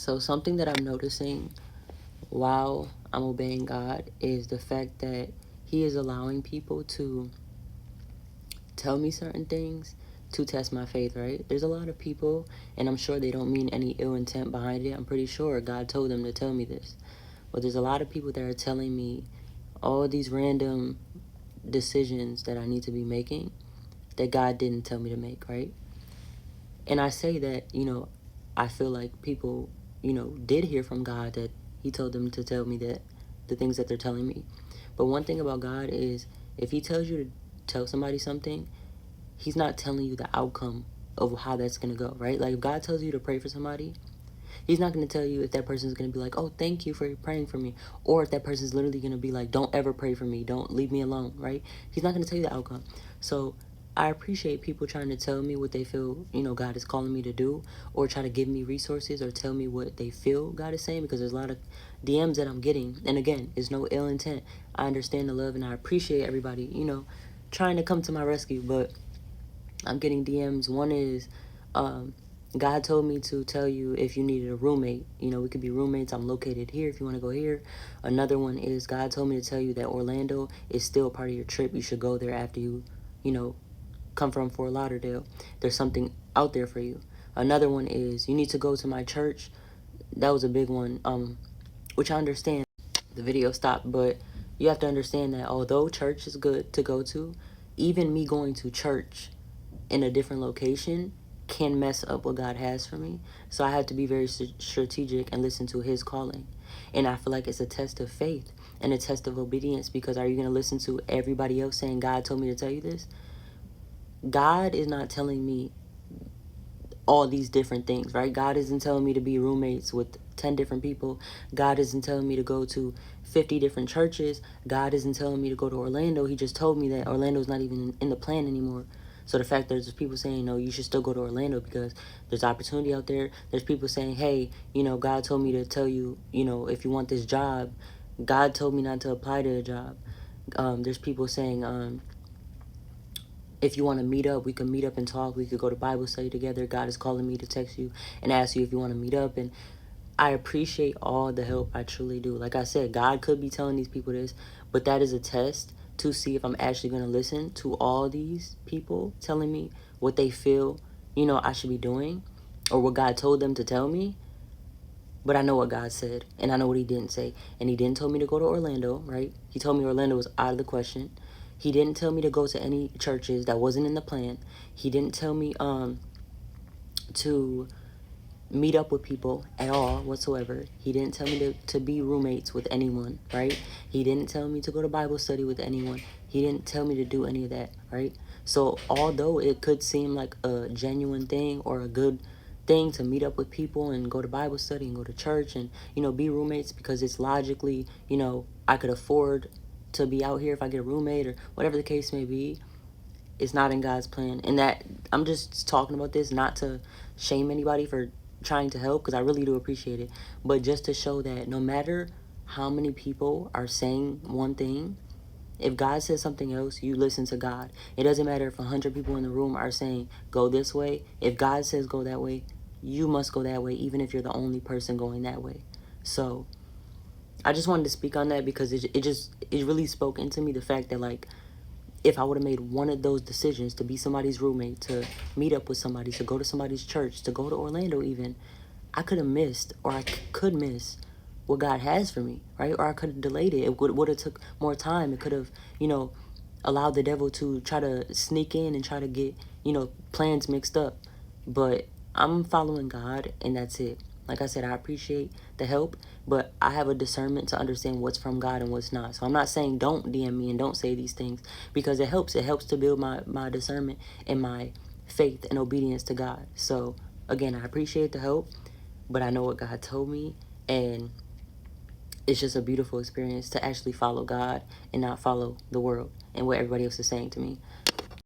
So something that I'm noticing while I'm obeying God is the fact that He is allowing people to tell me certain things to test my faith, right? There's a lot of people, and I'm sure they don't mean any ill intent behind it. I'm pretty sure God told them to tell me this. But there's a lot of people that are telling me all these random decisions that I need to be making that God didn't tell me to make, right? And I say that, I feel like people, did hear from God that He told them to tell me that the things that they're telling me. But one thing about God is if He tells you to tell somebody something, He's not telling you the outcome of how that's going to go, right? Like if God tells you to pray for somebody, He's not going to tell you if that person's going to be like, oh, thank you for praying for me. Or if that person's literally going to be like, don't ever pray for me. Don't leave me alone, right? He's not going to tell you the outcome. So I appreciate people trying to tell me what they feel, God is calling me to do, or try to give me resources or tell me what they feel God is saying, because there's a lot of DMs that I'm getting. And again, it's no ill intent. I understand the love and I appreciate everybody, trying to come to my rescue. But I'm getting DMs. One is, God told me to tell you if you needed a roommate. We could be roommates. I'm located here if you want to go here. Another one is, God told me to tell you that Orlando is still part of your trip. You should go there after you come from Fort Lauderdale. There's something out there for you. Another one is, you need to go to my church. That was a big one, which I understand. The video stopped, but you have to understand that although church is good to go to, even me going to church in a different location can mess up what God has for me. So I have to be very strategic and listen to His calling. And I feel like it's a test of faith and a test of obedience, because are you going to listen to everybody else saying, God told me to tell you this? God is not telling me all these different things, right? God isn't telling me to be roommates with 10 different people. God isn't telling me to go to 50 different churches. God isn't telling me to go to Orlando. He just told me that Orlando's not even in the plan anymore. So the fact that there's people saying, no, you should still go to Orlando because there's opportunity out there. There's people saying, hey, God told me to tell you, if you want this job, God told me not to apply to a job. There's people saying, if you want to meet up, we can meet up and talk. We could go to Bible study together. God is calling me to text you and ask you if you want to meet up. And I appreciate all the help. I truly do. Like I said, God could be telling these people this, but that is a test to see if I'm actually going to listen to all these people telling me what they feel, I should be doing, or what God told them to tell me. But I know what God said, and I know what He didn't say. And He didn't tell me to go to Orlando, right? He told me Orlando was out of the question. He didn't tell me to go to any churches. That wasn't in the plan. He didn't tell me to meet up with people at all whatsoever. He didn't tell me to be roommates with anyone, right? He didn't tell me to go to Bible study with anyone. He didn't tell me to do any of that, right? So although it could seem like a genuine thing or a good thing to meet up with people and go to Bible study and go to church and, be roommates, because it's logically, I could afford to be out here if I get a roommate or whatever the case may be, it's not in God's plan. And that I'm just talking about this not to shame anybody for trying to help, because I really do appreciate it, but just to show that no matter how many people are saying one thing, if God says something else, you listen to God. It doesn't matter if 100 people in the room are saying go this way. If God says go that way, you must go that way, even if you're the only person going that way. So I just wanted to speak on that because it really spoke into me, the fact that, like, if I would have made one of those decisions to be somebody's roommate, to meet up with somebody, to go to somebody's church, to go to Orlando even, I could have missed, or I could miss what God has for me, right? Or I could have delayed it. It would have took more time. It could have, allowed the devil to try to sneak in and try to get, plans mixed up. But I'm following God, and that's it. Like I said, I appreciate the help, but I have a discernment to understand what's from God and what's not. So I'm not saying don't DM me and don't say these things, because it helps. It helps to build my discernment and my faith and obedience to God. So again, I appreciate the help, but I know what God told me, and it's just a beautiful experience to actually follow God and not follow the world and what everybody else is saying to me.